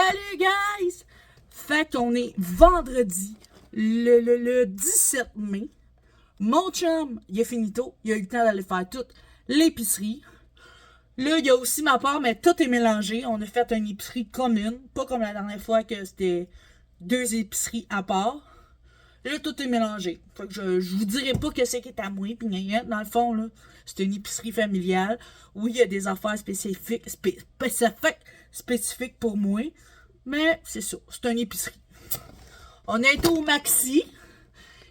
Salut guys! Fait qu'on est vendredi, le 17 mai. Mon chum, il a fini tôt. Il a eu le temps d'aller faire toute l'épicerie. Là, il y a aussi ma part, mais tout est mélangé. On a fait une épicerie commune. Pas comme la dernière fois que c'était deux épiceries à part. Là, tout est mélangé. Fait que je vous dirai pas que c'est qui est à moi. Puis dans le fond, là, c'est une épicerie familiale où il y a des affaires spécifiques pour moi. Mais c'est ça, c'est une épicerie. On a été au Maxi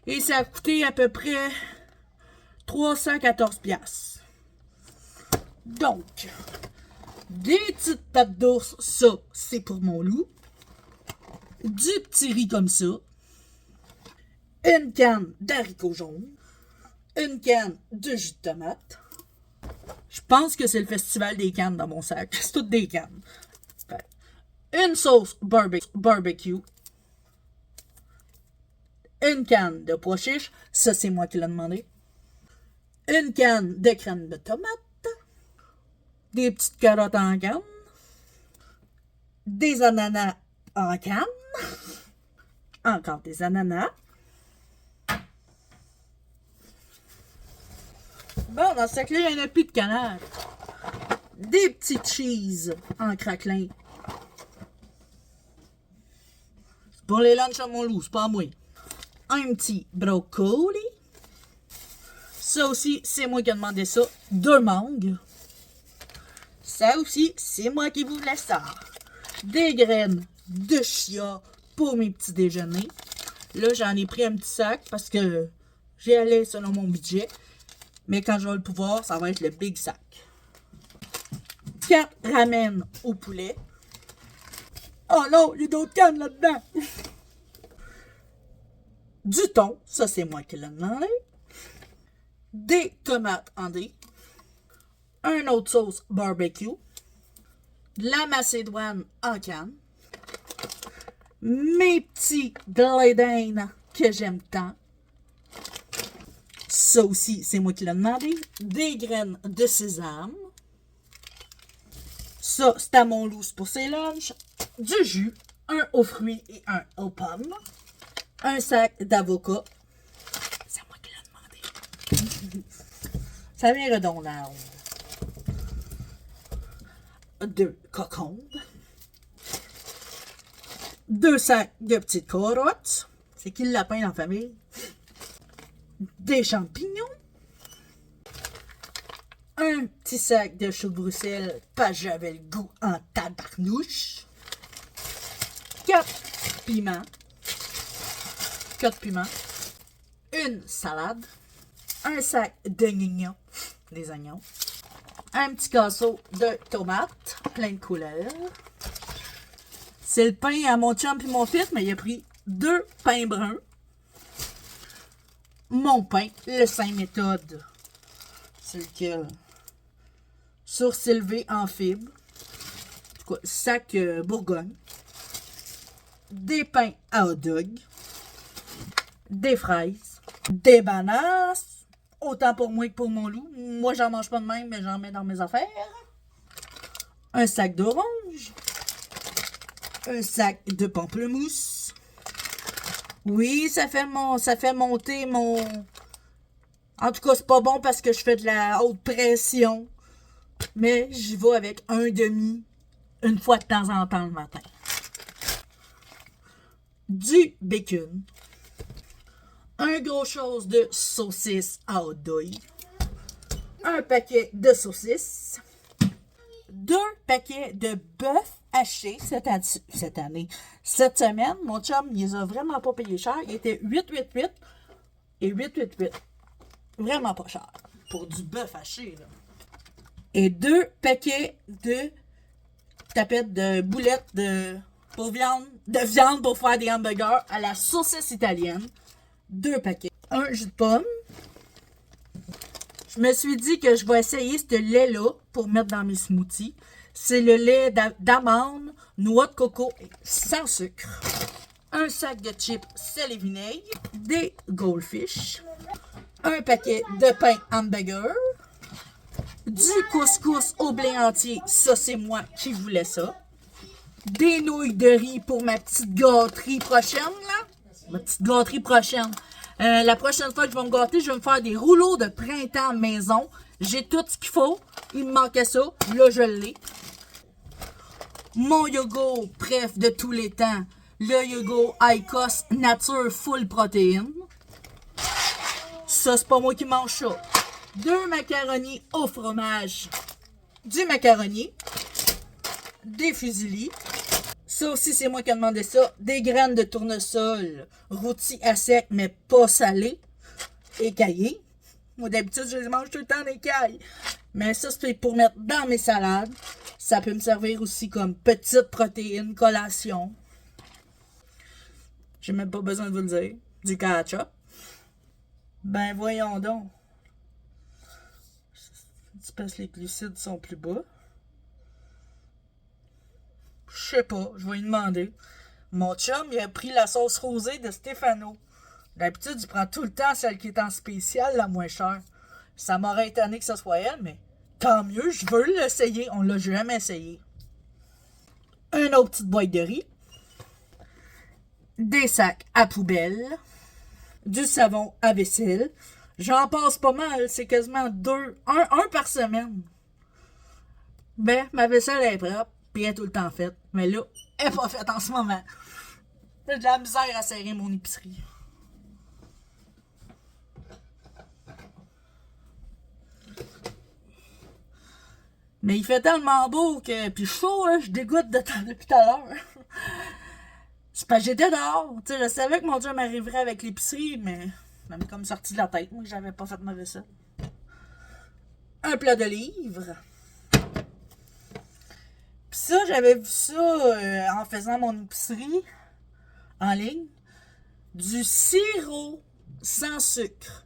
et ça a coûté à peu près 314$. Donc, des petites pâtes d'ours, ça, c'est pour mon loup. Du petit riz comme ça. Une canne d'haricots jaunes. Une canne de jus de tomate. Je pense que c'est le festival des cannes dans mon sac. C'est toutes des cannes. Une sauce barbecue. Une canne de pois chiches. Ça, c'est moi qui l'ai demandé. Une canne de crème de tomate. Des petites carottes en canne. Des ananas en canne. Encore des ananas. Bon, dans ce sac-là, il n'y en a plus de canard. Des petits cheese en craquelin. C'est pour les lunchs à mon loup, c'est pas à moi. Un petit brocoli. Ça aussi, c'est moi qui ai demandé ça. 2 mangues. Ça aussi, c'est moi qui voulais ça. Des graines de chia pour mes petits déjeuners. Là, j'en ai pris un petit sac parce que j'ai allé selon mon budget. Mais quand je vais le pouvoir, ça va être le big sac. 4 ramen au poulet. Oh non, il y a d'autres cannes là-dedans. Du thon, ça c'est moi qui l'ai demandé. Des tomates en dés. Un autre sauce barbecue. De la macédoine en canne. Mes petits glédins que j'aime tant. Ça aussi, c'est moi qui l'ai demandé. Des graines de sésame. Ça, c'est à mon loup, c'est pour ses lunchs. Du jus. Un aux fruits et un aux pommes. Un sac d'avocat. C'est à moi qui l'ai demandé. Ça vient redondant. 2 cocombes. 2 sacs de petites carottes. C'est qui le lapin dans la famille? Des champignons. Un petit sac de choux de Bruxelles, parce que j'avais le goût en tabarnouche. 4 piments. 4 piments. Une salade. Un sac d'oignons. Des oignons. Un petit casseau de tomates, plein de couleurs. C'est le pain à mon chum et mon fils, mais il a pris 2 pains bruns. Mon pain, le Saint-Méthode. C'est lequel? Sursilvé en fibre. En tout cas, sac Bourgogne. Des pains à hot dog. Des fraises. Des bananes. Autant pour moi que pour mon loup. Moi, j'en mange pas de même, mais j'en mets dans mes affaires. Un sac d'orange. Un sac de pamplemousse. Oui, ça fait monter mon... En tout cas, c'est pas bon parce que je fais de la haute pression. Mais j'y vais avec un demi, une fois de temps en temps le matin. Du bacon. Un gros chose de saucisses à hot dog. Un paquet de saucisses. 2 paquets de bœuf haché cette année. Cette semaine, mon chum, il les a vraiment pas payé cher. Il était 8,88 et 8,88. Vraiment pas cher pour du bœuf haché, là. Et 2 paquets de tapettes de boulettes de viande pour faire des hamburgers à la saucisse italienne. 2 paquets. Un jus de pomme. Je me suis dit que je vais essayer ce lait-là pour mettre dans mes smoothies. C'est le lait d'amande, noix de coco sans sucre. Un sac de chips sel et vinaigre. Des goldfish. Un paquet de pain hamburger. Du couscous au blé entier. Ça, c'est moi qui voulais ça. Des nouilles de riz pour ma petite gâterie prochaine, là. Ma petite gâterie prochaine. La prochaine fois que je vais me gâter, je vais me faire des rouleaux de printemps maison. J'ai tout ce qu'il faut. Il me manquait ça. Là, je l'ai. Mon yogourt, bref, de tous les temps. Le yogourt ICOS Nature Full Protéine. Ça, c'est pas moi qui mange ça. 2 macaronis au fromage. Du macaroni. Des fusilis. Ça aussi, c'est moi qui ai demandé ça. Des graines de tournesol rôties à sec, mais pas salées. Écaillées. Moi, d'habitude, je les mange tout le temps écailles. Mais ça, c'est pour mettre dans mes salades. Ça peut me servir aussi comme petite protéine collation. J'ai même pas besoin de vous le dire. Du ketchup. Ben, voyons donc. C'est parce que les glucides sont plus bas. Je sais pas, je vais lui demander. Mon chum, il a pris la sauce rosée de Stefano. D'habitude, il prend tout le temps celle qui est en spécial, la moins chère. Ça m'aurait étonné que ce soit elle, mais tant mieux, je veux l'essayer. On l'a jamais essayé. Une autre petite boîte de riz. Des sacs à poubelle. Du savon à vaisselle. J'en passe pas mal, c'est quasiment un par semaine. Ben, ma vaisselle est propre, puis elle est tout le temps faite. Mais là, elle est pas faite en ce moment. J'ai de la misère à serrer mon épicerie. Mais il fait tellement beau que. Puis chaud, là, je dégoûte depuis tout à l'heure. C'est parce que j'étais dehors. Tu sais, je savais que mon Dieu m'arriverait avec l'épicerie, mais ça m'est comme sorti de la tête, moi, que j'avais pas fait ma vaisselle. Un plat de livres. Puis ça, j'avais vu ça en faisant mon épicerie en ligne. Du sirop sans sucre.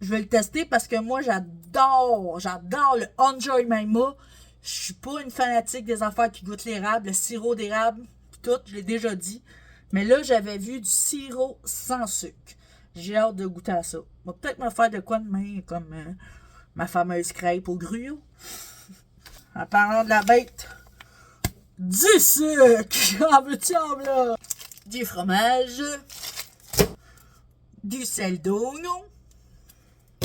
Je vais le tester parce que moi, j'adore le Enjoy Mama. Je suis pas une fanatique des affaires qui goûtent l'érable, le sirop d'érable, tout, je l'ai déjà dit. Mais là, j'avais vu du sirop sans sucre. J'ai hâte de goûter à ça. On va peut-être me faire de quoi demain, comme ma fameuse crêpe au gruau. En parlant de la bête, du sucre! En veux-tu en là? Du fromage, du sel d'oignon,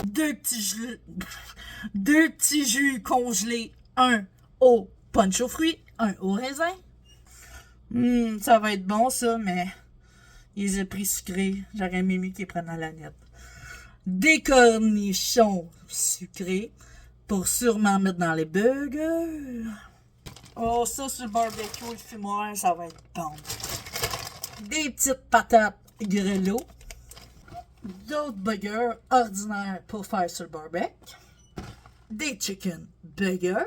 deux petits jus congelés, un au punch aux fruits, un au raisin. Ça va être bon ça, mais ils ont pris sucrés. J'aurais aimé mieux qu'ils prennent à la nette. Des cornichons sucrés pour sûrement mettre dans les burgers. Oh, ça sur le barbecue, le fumoir, ça va être bon. Des petites patates grelots. D'autres burgers ordinaires pour faire sur le barbecue. Des chicken burgers.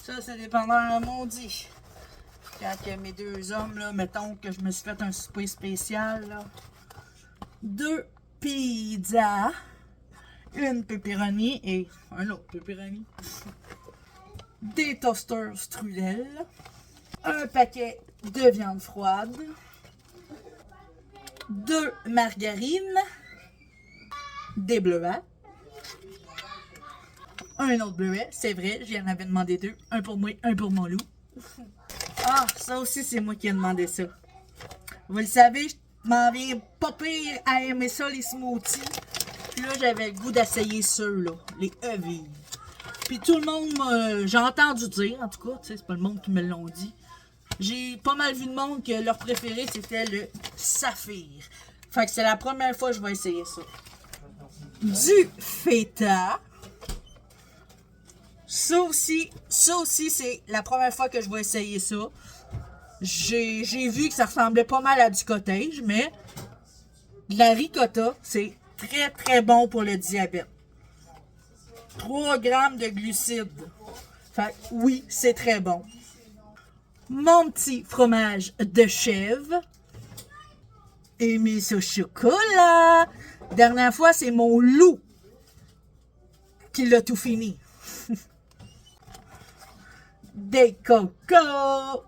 Ça, c'est dépendant, maudit. Quand mes deux hommes, là, mettons que je me suis fait un souper spécial, là. 2 pizzas. Une pepperoni et un autre pepperoni. Des toasters strudel. Un paquet de viande froide. 2 margarines. Des bleuets. Un autre bleuet, c'est vrai, j'en avais demandé 2. Un pour moi, un pour mon loup. Ah, ça aussi, c'est moi qui ai demandé ça. Vous le savez, je m'en viens pas pire à aimer ça, les smoothies. Puis là, j'avais le goût d'essayer ceux-là, les Evive. Puis tout le monde, j'ai entendu dire, en tout cas, tu sais, c'est pas le monde qui me l'ont dit. J'ai pas mal vu de monde que leur préféré, c'était le Saphir. Fait que c'est la première fois que je vais essayer ça. Du feta. Ça aussi, c'est la première fois que je vais essayer ça. J'ai vu que ça ressemblait pas mal à du cottage, mais la ricotta, c'est très très bon pour le diabète. 3 grammes de glucides. Fait que oui, c'est très bon. Mon petit fromage de chèvre. Et mes au chocolat. Dernière fois, c'est mon loup qui l'a tout fini. Des cocos.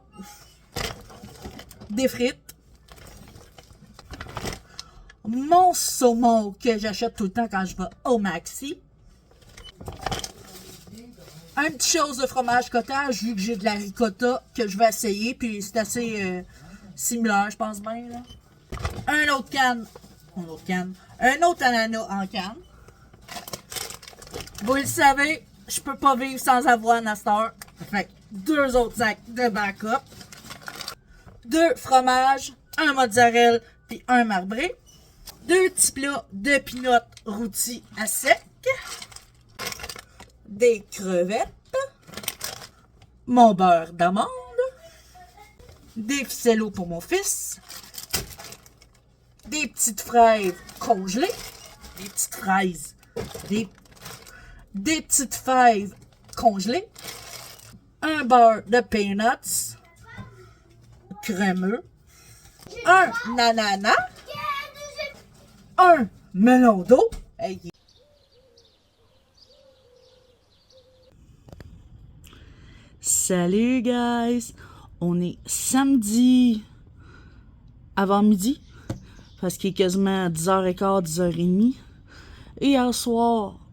Des frites. Mon saumon que j'achète tout le temps quand je vais au Maxi. Un petit chose de fromage cottage, vu que j'ai de la ricotta que je vais essayer, puis c'est assez similaire, je pense bien, là. Un autre ananas en canne. Vous le savez, je peux pas vivre sans avoine à cette heure. Fait que 2 autres sacs de backup. 2 fromages, un mozzarella puis un marbré. 2 petits plats de peanuts rôtis à sec. Des crevettes. Mon beurre d'amande. Des ficellos pour mon fils. Des petites fraises congelées. Des petites fraises. Des petites fèves congelées. Un beurre de peanuts crémeux. Un ananas. Un melon d'eau. Hey. Salut guys! On est samedi avant midi. Parce qu'il est quasiment 10h15, 10h30. Et hier,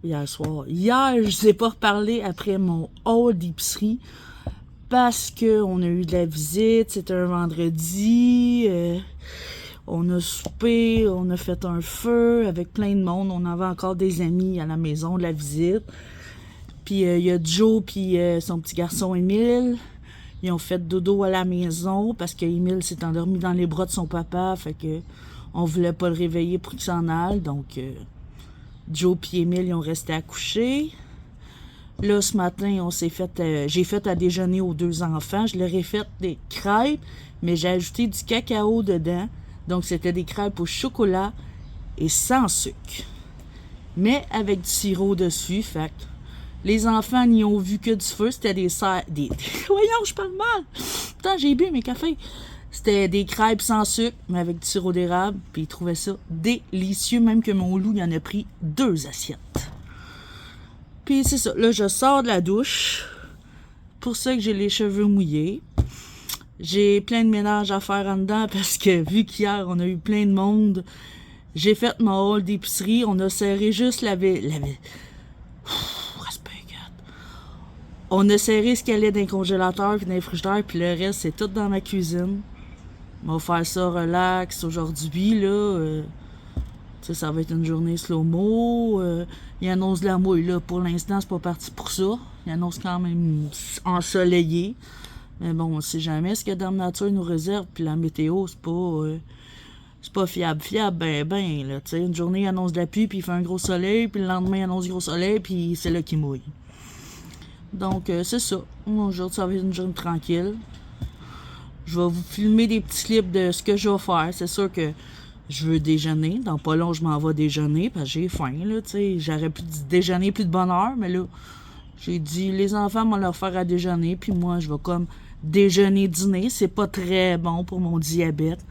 je ne ai pas reparlé après mon haul d'épicerie parce qu'on a eu de la visite, c'était un vendredi, on a soupé, on a fait un feu avec plein de monde, on avait encore des amis à la maison de la visite. Puis il y a Joe puis son petit garçon Émile, ils ont fait dodo à la maison parce qu'Émile s'est endormi dans les bras de son papa, fait que on voulait pas le réveiller pour qu'il s'en aille, donc Joe et Émile, ils ont resté à coucher. Là, ce matin, j'ai fait à déjeuner aux 2 enfants. Je leur ai fait des crêpes, mais j'ai ajouté du cacao dedans. Donc, c'était des crêpes au chocolat et sans sucre. Mais avec du sirop dessus, fait que les enfants n'y ont vu que du feu. C'était Voyons, je parle mal! Putain, j'ai bu mes cafés. C'était des crêpes sans sucre, mais avec du sirop d'érable. Puis ils trouvaient ça délicieux, même que mon loup, il en a pris 2 assiettes. Puis c'est ça, là, je sors de la douche. Pour ça que j'ai les cheveux mouillés. J'ai plein de ménage à faire en dedans parce que vu qu'hier, on a eu plein de monde, j'ai fait mon haul d'épicerie. On a serré juste On a serré ce qu'il y allait dans les congélateurs puis dans les frigidaires, puis le reste, c'est tout dans ma cuisine. On va faire ça relax aujourd'hui, là. Ça va être une journée slow-mo. Il annonce de la mouille, là. Pour l'instant, c'est pas parti pour ça. Il annonce quand même ensoleillé. Mais bon, on sait jamais ce que Dame Nature nous réserve. Puis la météo, c'est pas fiable, là. Tu sais, une journée, il annonce de la pluie, puis il fait un gros soleil. Puis le lendemain, il annonce du gros soleil, puis c'est là qu'il mouille. Donc, c'est ça. Aujourd'hui, ça va être une journée tranquille. Je vais vous filmer des petits clips de ce que je vais faire. C'est sûr que je veux déjeuner. Dans pas long, je m'en vais déjeuner parce que j'ai faim, là, tu sais. J'aurais pu déjeuner plus de bonne heure, mais là, j'ai dit, les enfants vont leur faire à déjeuner, puis moi, je vais comme déjeuner-dîner. C'est pas très bon pour mon diabète.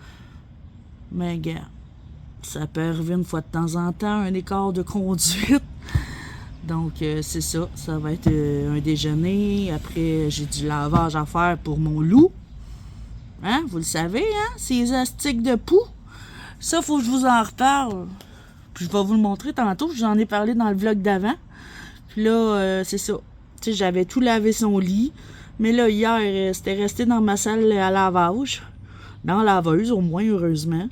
Mais, gars, ça peut arriver une fois de temps en temps, un écart de conduite. Donc, c'est ça. Ça va être un déjeuner. Après, j'ai du lavage à faire pour mon loup. Hein? Vous le savez, hein? Ces astiques de poux. Ça, faut que je vous en reparle. Puis je vais vous le montrer tantôt. Je vous en ai parlé dans le vlog d'avant. Puis là, c'est ça. Tu sais, j'avais tout lavé son lit. Mais là, hier, c'était resté dans ma salle à lavage. Dans la laveuse, au moins, heureusement.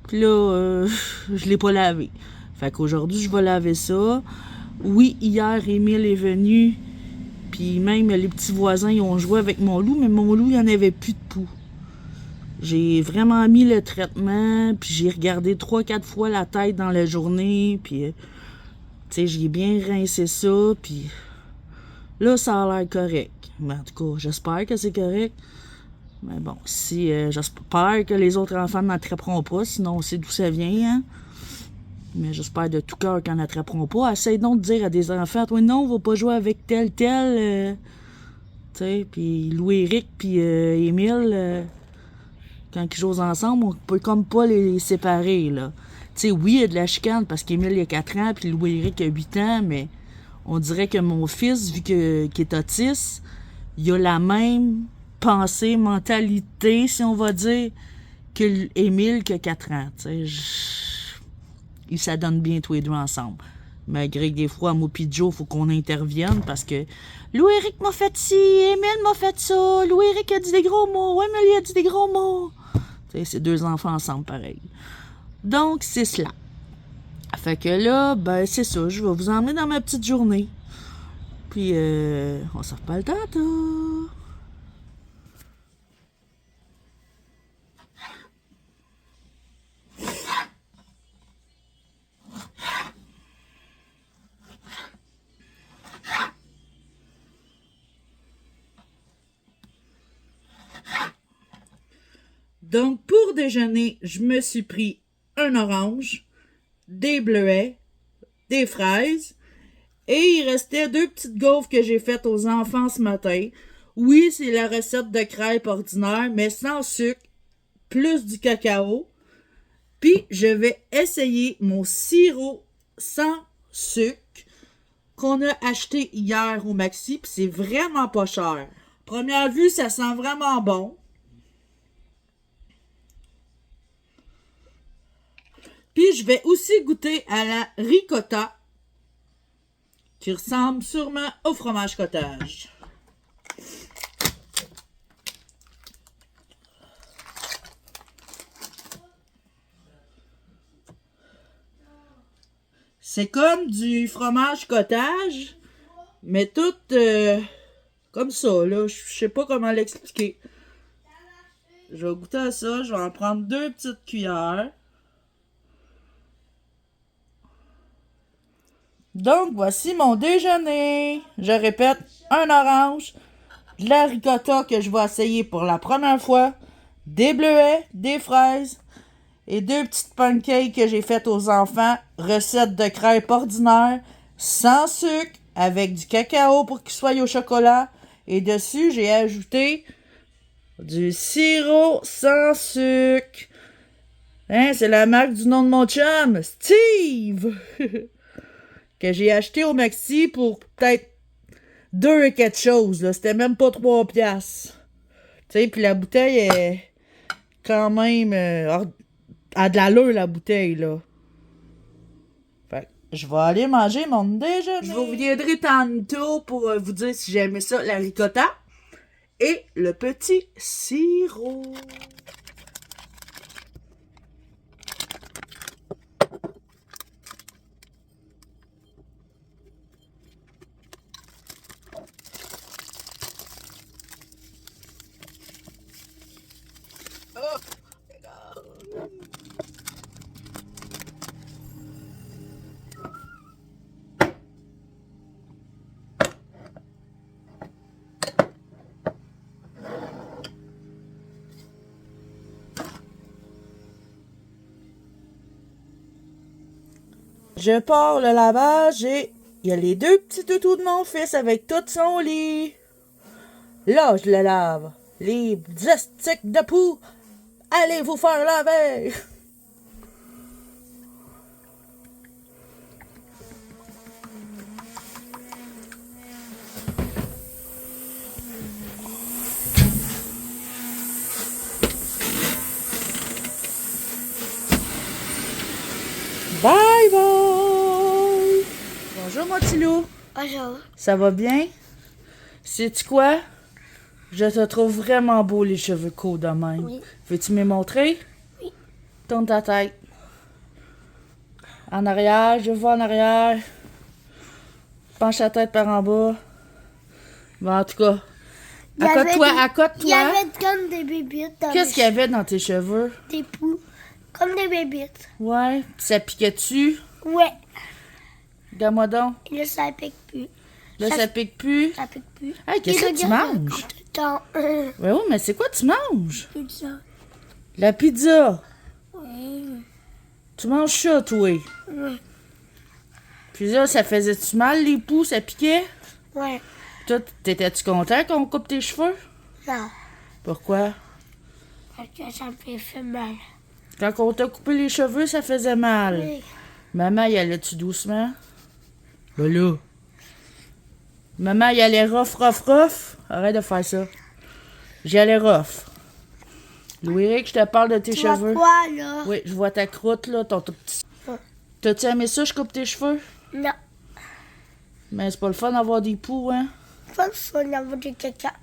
Puis là, je l'ai pas lavé. Fait qu'aujourd'hui, je vais laver ça. Oui, hier, Émile est venu. Puis même les petits voisins, ils ont joué avec mon loup. Mais mon loup, il n'y en avait plus de poux. J'ai vraiment mis le traitement. Puis j'ai regardé 3-4 fois la tête dans la journée. Puis, tu sais, j'ai bien rincé ça. Puis là, ça a l'air correct. Mais en tout cas, j'espère que c'est correct. Mais bon, si j'espère que les autres enfants n'attraperont pas. Sinon, on sait d'où ça vient, hein. Mais j'espère de tout cœur qu'ils n'attraperont pas. Essaye donc de dire à des enfants, toi, non, on va pas jouer avec tel. Tu sais, puis Louis-Éric, puis Émile, quand ils jouent ensemble, on peut comme pas les séparer, là. Tu sais, oui, il y a de la chicane, parce qu'Émile, il a 4 ans, puis Louis-Éric a 8 ans, mais on dirait que mon fils, vu qu'il est autiste, il a la même pensée, mentalité, si on va dire, que Émile qui a 4 ans, tu sais. Ils s'adonnent bien tous les deux ensemble. Malgré que des fois, moi pis Joe, faut qu'on intervienne parce que Louis-Éric m'a fait ci, Émile m'a fait ça, Louis-Éric a dit des gros mots, Émile a dit des gros mots. Tu sais, c'est 2 enfants ensemble, pareil. Donc, c'est cela. Fait que là, ben, c'est ça. Je vais vous emmener dans ma petite journée. Puis, on se reparle tantôt. Donc, pour déjeuner, je me suis pris un orange, des bleuets, des fraises, et il restait 2 petites gaufres que j'ai faites aux enfants ce matin. Oui, c'est la recette de crêpes ordinaire, mais sans sucre, plus du cacao. Puis, je vais essayer mon sirop sans sucre qu'on a acheté hier au Maxi, puis c'est vraiment pas cher. Première vue, ça sent vraiment bon. Puis, je vais aussi goûter à la ricotta, qui ressemble sûrement au fromage cottage. C'est comme du fromage cottage, mais tout comme ça, là. Je sais pas comment l'expliquer. Je vais goûter à ça. Je vais en prendre 2 petites cuillères. Donc, voici mon déjeuner. Je répète, un orange, de la ricotta que je vais essayer pour la première fois, des bleuets, des fraises et 2 petites pancakes que j'ai faites aux enfants, recette de crêpes ordinaire, sans sucre, avec du cacao pour qu'il soit au chocolat. Et dessus, j'ai ajouté du sirop sans sucre. Hein, c'est la marque du nom de mon chum, Steve! Que j'ai acheté au Maxi pour peut-être 2 et quelque chose, là. C'était même pas 3 piastres. Tu sais, puis la bouteille est quand même... a de l'allure, la bouteille, là. Fait que je vais aller manger mon déjeuner. Je vous reviendrai tantôt pour vous dire si j'aimais ça, la ricotta et le petit sirop. Je pars le lavage et il y a les 2 petits toutous de mon fils avec tout son lit. Là, je le lave. Les estiques de poux, allez vous faire laver. Bye bye! Bonjour mon petit loup. Bonjour. Ça va bien? Sais-tu quoi? Je te trouve vraiment beau les cheveux courts de même. Oui. Veux-tu me les montrer? Oui. Tourne ta tête. En arrière, je vois en arrière. Penche ta tête par en bas. Bon, en tout cas, accote-toi, accote-toi. Il y avait comme des bébites dans Qu'est-ce qu'il y avait dans tes cheveux? Des poux. Comme des bébites. Ouais, pis ça piquait-tu? Ouais. Regarde-moi donc. Et là, ça pique plus. Là, ça pique plus. Ça pique plus. Hey, qu'est-ce que tu manges? Dans Ouais, oui, mais c'est quoi tu manges? pizza. La pizza. Oui. Tu manges ça, toi? Oui. Puis là, ça faisait-tu mal, les poux? Ça piquait? Ouais. Toi, t'étais-tu content qu'on coupe tes cheveux? Non. Pourquoi? Parce que ça me fait mal. Quand on t'a coupé les cheveux, ça faisait mal. Oui. Maman, y allait-tu doucement? Ben là. Maman, y allait rough. Arrête de faire ça. J'y allais rough. Louis-Éric, je te parle de tes cheveux. Tu vois quoi, là? Oui, je vois ta croûte, là, ton tout petit. Ouais. T'as-tu aimé ça, je coupe tes cheveux? Non. Mais c'est pas le fun d'avoir des poux, hein? Pas le fun d'avoir du caca.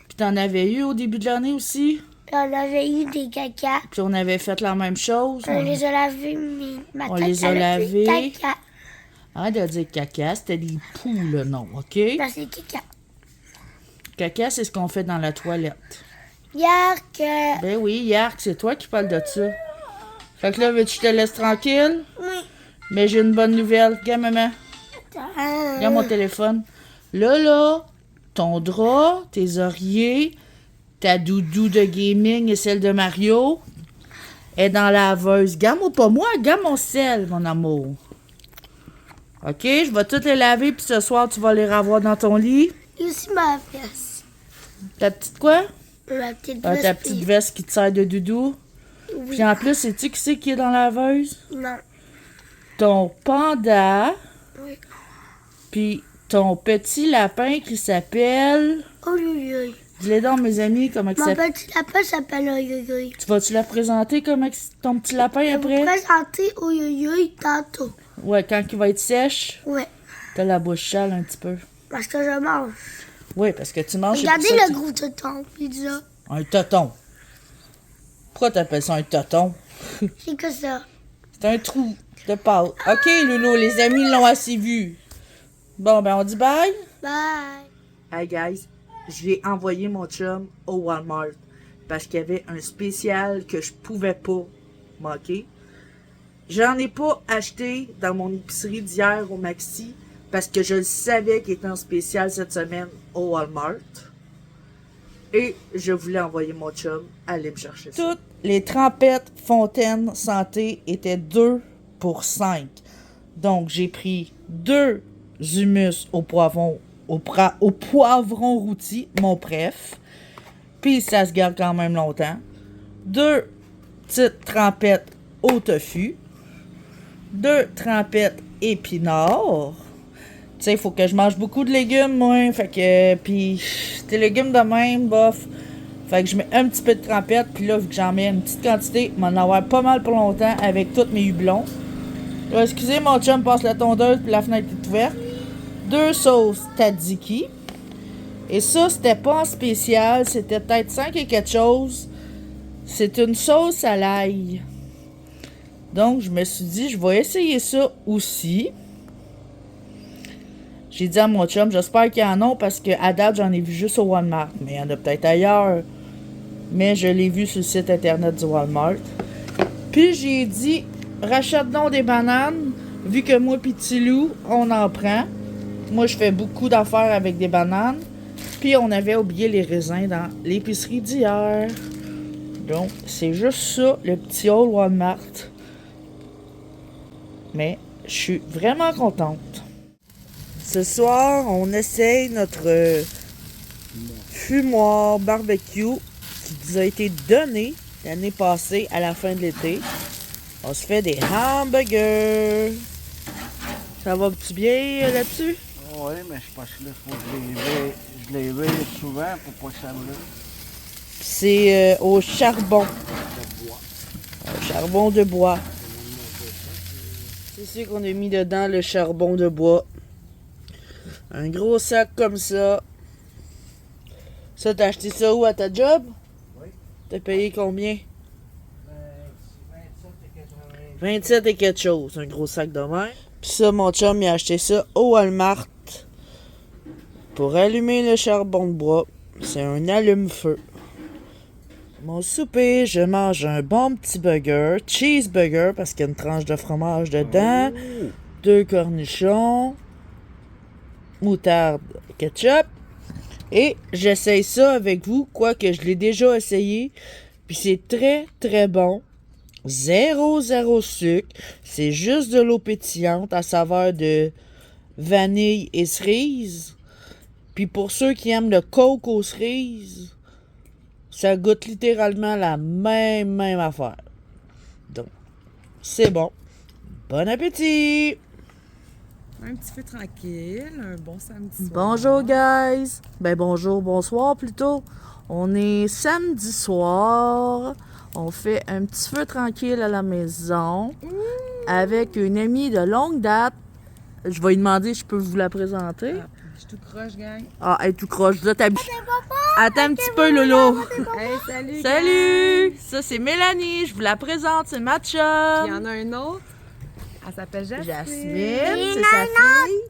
Puis t'en avais eu au début de l'année aussi? Puis on avait eu des caca. Puis on avait fait la même chose. On les a lavés, mais ma On tête, les a elle a plus de lavés. caca. Arrête de dire caca, c'était des poux, le nom, OK? Non, c'est caca. Caca, c'est ce qu'on fait dans la toilette. Yark. Ben oui, Yark, c'est toi qui parles de ça. Fait que là, veux-tu que je te laisse tranquille? Oui. Mais j'ai une bonne nouvelle. Regarde, maman. Regarde mon téléphone. Là, ton drap, tes oreillers, ta doudou de gaming et celle de Mario est dans la laveuse. Garde-moi pas moi, garde mon sel, mon amour. OK, je vais toutes les laver, puis ce soir, tu vas les revoir dans ton lit. Et aussi ma veste. Ta petite quoi? Ma petite Ah, veste. ta petite veste qui te sert de doudou. Oui. Puis en plus, sais-tu qui c'est qui est dans la laveuse? Non. Ton panda, Oui. puis ton petit lapin qui s'appelle... Oh, oui, oui. Dis-les donc, mes amis, comment il Mon s'appelle. petit lapin s'appelle Oyoyoy. Tu vas-tu la présenter comme ton petit lapin Je vais après? vous présenter Oyoyoy tantôt. Ouais, quand il va être sèche, Ouais. t'as la bouche sale un petit peu. Parce que je mange. Oui, parce que tu manges... Regardez c'est pour ça le que gros tonton pizza. Un toton. Pourquoi t'appelles ça un toton? C'est que ça. C'est un trou de pâte. OK, Loulou, les amis l'ont assez vu. Bon, ben on dit bye. Bye. Hey guys, j'ai envoyé mon chum au Walmart parce qu'il y avait un spécial que je pouvais pas manquer. J'en ai pas acheté dans mon épicerie d'hier au Maxi parce que je le savais qu'il était en spécial cette semaine au Walmart. Et je voulais envoyer mon chum aller me chercher ça. Toutes les trempettes Fontaine Santé étaient 2 pour 5. Donc, j'ai pris 2 hummus au poivron, au poivron rôti, mon préf. Puis, ça se garde quand même longtemps. 2 petites trempettes au tofu. 2 trempettes épinards. Tu sais, il faut que je mange beaucoup de légumes, moi. Fait que, puis, tes légumes de même, bof. Fait que je mets un petit peu de trempette, puis là, vu que j'en mets une petite quantité, je vais en avoir pas mal pour longtemps avec tous mes hublons. Là, excusez, mon chum passe la tondeuse, puis la fenêtre est ouverte. 2 sauces tzatziki. Et ça, c'était pas en spécial, c'était peut-être 5 et quelque chose. C'est une sauce à l'ail. Donc, je me suis dit, je vais essayer ça aussi. J'ai dit à mon chum, j'espère qu'il y en a parce qu'à date, j'en ai vu juste au Walmart. Mais il y en a peut-être ailleurs. Mais je l'ai vu sur le site internet du Walmart. Puis j'ai dit, rachète donc des bananes. Vu que moi et Tilou, on en prend. Moi, je fais beaucoup d'affaires avec des bananes. Puis on avait oublié les raisins dans l'épicerie d'hier. Donc, c'est juste ça, le petit haul Walmart. Mais je suis vraiment contente. Ce soir, on essaye notre fumoir barbecue qui nous a été donné l'année passée à la fin de l'été. On se fait des hamburgers. Ça va-tu bien là-dessus? Oui, mais je pense que là, faut que je les veille souvent pour pas que ça brûle. C'est au charbon. Au charbon de bois. C'est sûr qu'on a mis dedans le charbon de bois. Un gros sac comme ça. Ça, t'as acheté ça où à ta job? Oui. T'as payé combien? 27 et 27 et quelque chose, un gros sac de mer. Puis ça, mon chum, il a acheté ça au Walmart pour allumer le charbon de bois. C'est un allume-feu. Mon souper, je mange un bon petit burger, cheeseburger, parce qu'il y a une tranche de fromage dedans, 2 cornichons, moutarde, ketchup. Et j'essaye ça avec vous, quoique je l'ai déjà essayé. Puis c'est très, très bon. Zéro sucre. C'est juste de l'eau pétillante à saveur de vanille et cerise. Puis pour ceux qui aiment le coke aux cerises, ça goûte littéralement la même affaire. Donc, c'est bon. Bon appétit! Un petit peu tranquille, un bon samedi soir. Bonjour, guys! Ben bonjour, bonsoir plutôt. On est samedi soir. On fait un petit feu tranquille à la maison avec une amie de longue date, Je vais lui demander si je peux vous la présenter. Ah, je suis tout croche, gang. Ah, elle est tout croche. Là, attends un petit peu, Lolo. Hey, salut, gang. Salut! Ça, c'est Mélanie. Je vous la présente. C'est ma chum. Puis il y en a un autre. Elle s'appelle Jasmine. Jasmine, c'est sa fille.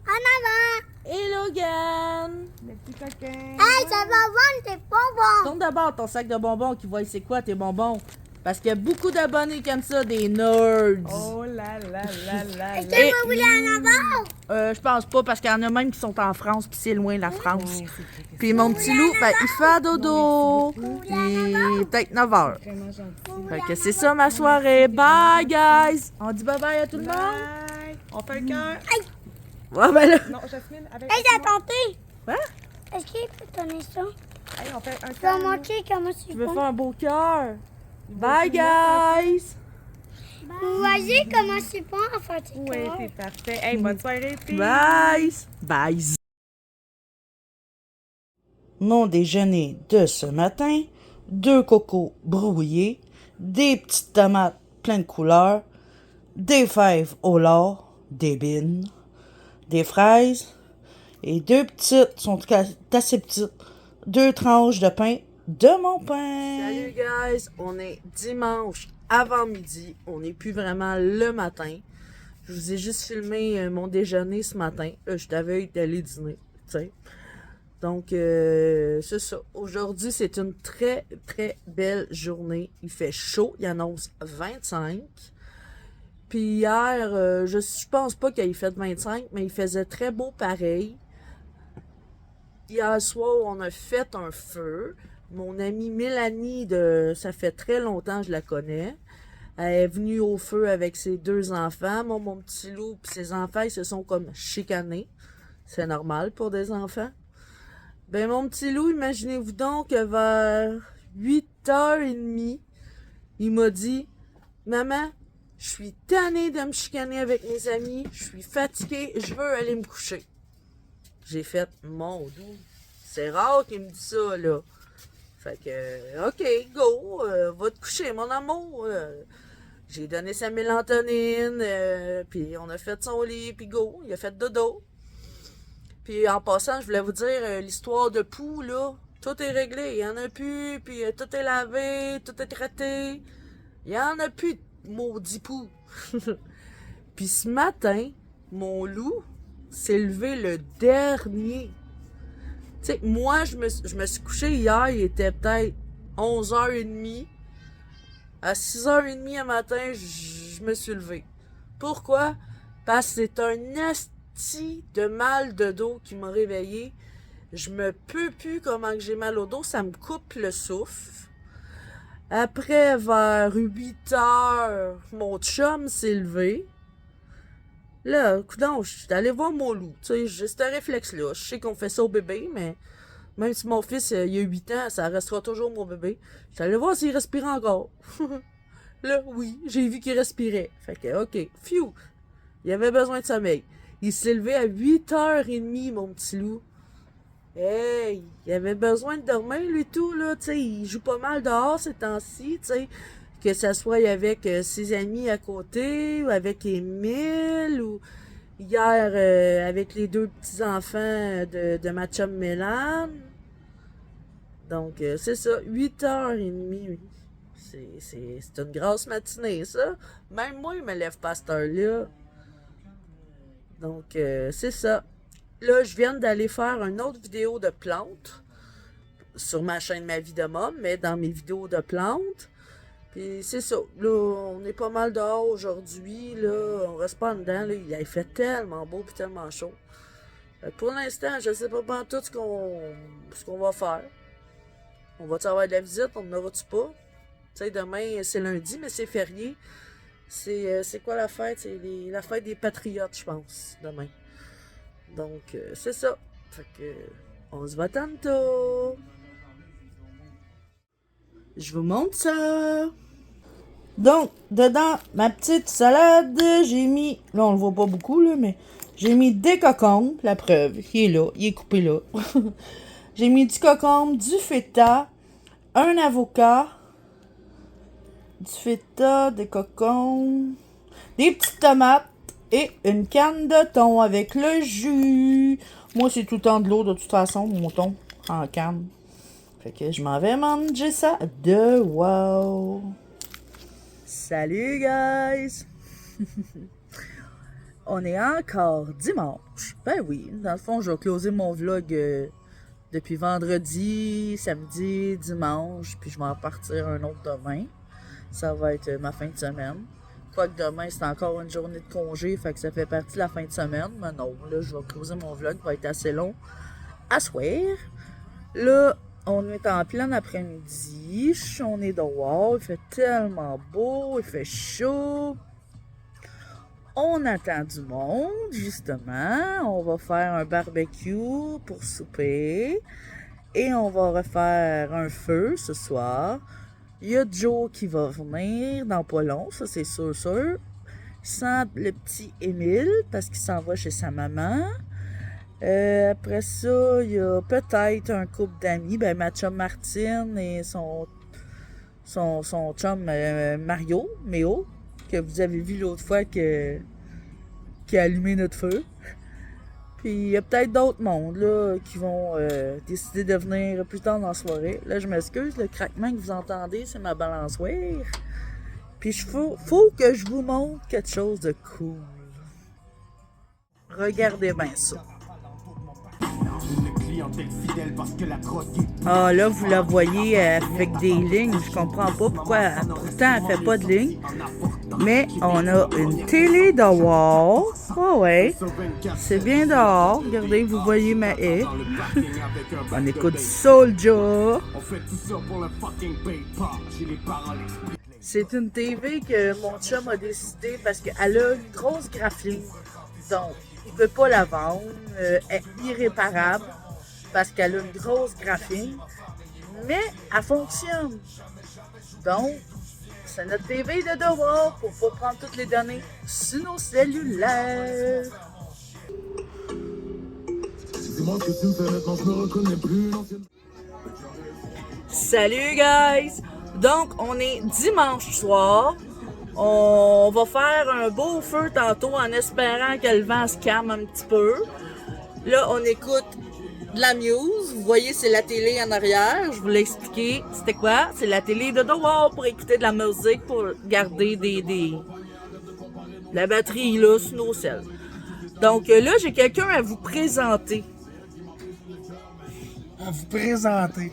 Et Logan. Le petit coquin. Hey, ça va vendre tes bonbons. Tourne d'abord ton sac de bonbons qui voit c'est quoi tes bonbons. Parce qu'il y a beaucoup d'abonnés comme ça, des nerds. Oh là là là là Est-ce là. que vous voulez en avoir? Je pense pas parce qu'il y en a même qui sont en France puis c'est loin la France. Ouais, c'est vrai. Puis mon petit loup, ben, il fait à dodo. Il est peut-être 9 heures. Vraiment gentil. Fait que c'est ça ma soirée. Bye guys! On dit bye bye à tout le monde? Bye. On fait un cœur. Ouais, ben là. Non, Jasmine, avec Hey, j'ai tenté. Quoi? Est-ce qu'il peut donner ça? Hey, on fait un Je vais cœur. montrer comment c'est Je veux bon. faire un beau cœur. Bye guys! Vous voyez comment c'est bon à faire des Oui, cœurs? c'est parfait. Hey, bonne soirée, filles. Bye! Bye! Mon déjeuner de ce matin, 2 cocos brouillés, des petites tomates pleines de couleurs, des fèves au lard, des bines, des fraises et 2 petites, sont assez petites, 2 tranches de pain de mon pain. Salut guys, on est dimanche avant midi, on n'est plus vraiment le matin. Je vous ai juste filmé mon déjeuner ce matin. Je t'avais d'aller dîner, tu sais. Donc, c'est ça. Aujourd'hui, c'est une très, très belle journée. Il fait chaud. Il annonce 25. Puis hier, je pense pas qu'il ait fait 25, mais il faisait très beau pareil. Hier soir, on a fait un feu. Mon amie Mélanie, ça fait très longtemps que je la connais. Elle est venue au feu avec ses 2 enfants. Mon petit loup et ses enfants, ils se sont comme chicanés. C'est normal pour des enfants. Ben, mon petit loup, imaginez-vous donc que vers 8h30, il m'a dit « Maman, je suis tannée de me chicaner avec mes amis, je suis fatiguée, je veux aller me coucher. » J'ai fait « Mon doux, c'est rare qu'il me dise ça, là. » Fait que, OK, go, va te coucher, mon amour. J'ai donné sa mélatonine, puis on a fait son lit, puis go, il a fait dodo. Puis en passant, je voulais vous dire l'histoire de Pou, là. Tout est réglé, il y en a plus, puis tout est lavé, tout est traité. Il y en a plus de maudit Pou. Puis ce matin, mon loup s'est levé le dernier. Tu sais, moi, je me suis couché hier, il était peut-être 11h30. À 6h30 le matin, je me suis levé. Pourquoi? Parce que c'est un asti de mal de dos qui m'a réveillé. Je me peux plus comment que j'ai mal au dos, ça me coupe le souffle. Après, vers 8h, mon chum s'est levé. Là, coudonc, je suis allée voir mon loup. Tu sais, j'ai ce réflexe-là. Je sais qu'on fait ça au bébé, mais même si mon fils, il a 8 ans, ça restera toujours mon bébé. Je suis allée voir s'il respirait encore. Là, oui, j'ai vu qu'il respirait. Fait que, OK, phew, il avait besoin de sommeil. Il s'est levé à 8h30, mon petit loup. Hey, il avait besoin de dormir, lui, tout, là. Tu sais, il joue pas mal dehors ces temps-ci, tu sais. Que ça soit avec ses amis à côté, ou avec Émile, ou hier avec les 2 petits-enfants de ma chum Mélane. Donc, c'est ça, 8h30. C'est une grosse matinée, ça. Même moi, il me lève pas à cette heure-là. Donc, c'est ça. Là, je viens d'aller faire une autre vidéo de plantes sur ma chaîne Ma Vie de Mom, mais dans mes vidéos de plantes. Puis c'est ça. Là, on est pas mal dehors aujourd'hui. Là, on reste pas en dedans. Là. Il a fait tellement beau et tellement chaud. Pour l'instant, je sais pas tout ce qu'on va faire. On va-tu avoir de la visite? On n'aura-tu pas? Tu sais, demain, c'est lundi, mais c'est férié. C'est quoi la fête? C'est la fête des Patriotes, je pense, demain. Donc, c'est ça. Fait que, on se voit tantôt. Je vous montre ça. Donc, dedans, ma petite salade, j'ai mis... Là, on le voit pas beaucoup, là, mais... J'ai mis des cocombes, la preuve. Il est là, il est coupé là. J'ai mis du concombre, du feta, un avocat, du feta, des cocombes, des petites tomates, Et une canne de thon avec le jus. Moi, c'est tout le temps de l'eau, de toute façon, mon thon, en canne. Fait que je m'en vais manger ça de wow. Salut, guys! On est encore dimanche. Ben oui, dans le fond, je vais closer mon vlog depuis vendredi, samedi, dimanche, puis je vais en partir un autre demain. Ça va être ma fin de semaine. Quoique demain, c'est encore une journée de congé, fait que ça fait partie de la fin de semaine. Mais non, là, je vais closer mon vlog, il va être assez long à soir. Là, on est en plein après-midi, on est dehors, il fait tellement beau, il fait chaud. On attend du monde, justement. On va faire un barbecue pour souper. Et on va refaire un feu ce soir. Il y a Joe qui va venir dans pas long, ça c'est sûr. Sans le petit Émile, parce qu'il s'en va chez sa maman. Après ça, il y a peut-être un couple d'amis. Ben, ma chum Martine et son chum Méo, que vous avez vu l'autre fois qui a allumé notre feu. Puis il y a peut-être d'autres mondes là, qui vont décider de venir plus tard dans la soirée. Là, je m'excuse, le craquement que vous entendez, c'est ma balançoire. Puis faut que je vous montre quelque chose de cool. Regardez bien ça. Ah là, vous la voyez avec des lignes. Je comprends pas pourquoi. Pourtant, elle fait pas de lignes. Mais on a une télé dehors. Oh ouais. C'est bien dehors. Regardez, vous voyez ma haie. On écoute Soulja. C'est une TV que mon chum a décidé parce qu'elle a une grosse graphine. Donc, il ne peut pas la vendre. Elle est irréparable parce qu'elle a une grosse graphine. Mais elle fonctionne. Donc, c'est notre TV de devoir pour ne pas prendre toutes les données sur nos cellulaires. Salut guys! Donc, on est dimanche soir. On va faire un beau feu tantôt en espérant que le vent se calme un petit peu. Là, on écoute de la Muse. Vous voyez, c'est la télé en arrière. Je vous l'ai expliqué. C'était quoi? C'est la télé de dehors pour écouter de la musique, pour garder la batterie là sur nos selles. Donc là, j'ai quelqu'un à vous présenter. À vous présenter.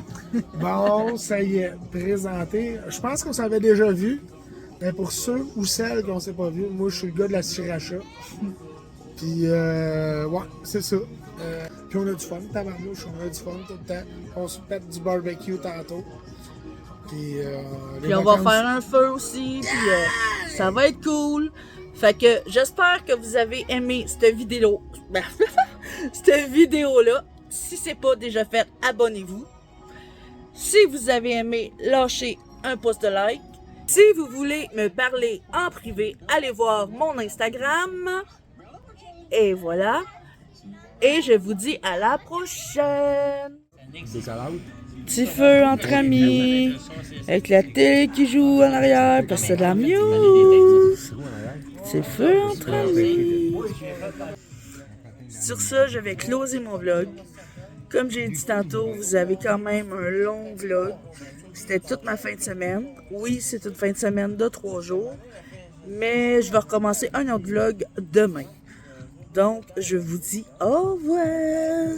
Bon, ça y est, présenté. Je pense qu'on s'avait déjà vu. Mais pour ceux ou celles qu'on ne s'est pas vu, moi, je suis le gars de la sriracha. Puis, ouais, c'est ça. Puis, on a du fun, tabarnouche, on a du fun tout le temps. On se pète du barbecue tantôt. Puis on va faire un feu aussi. Puis, ça va être cool. Fait que j'espère que vous avez aimé cette vidéo. Cette vidéo-là. Si c'est pas déjà fait, abonnez-vous. Si vous avez aimé, lâchez un pouce de like. Si vous voulez me parler en privé, allez voir mon Instagram. Et voilà. Et je vous dis à la prochaine. Petit feu entre amis. Avec la télé qui joue en arrière. Parce que c'est de la Muse. Petit feu entre amis. Sur ça, je vais closer mon vlog. Comme j'ai dit tantôt, vous avez quand même un long vlog. C'était toute ma fin de semaine. Oui, c'est une fin de semaine de 3 jours. Mais je vais recommencer un autre vlog demain. Donc, je vous dis au revoir.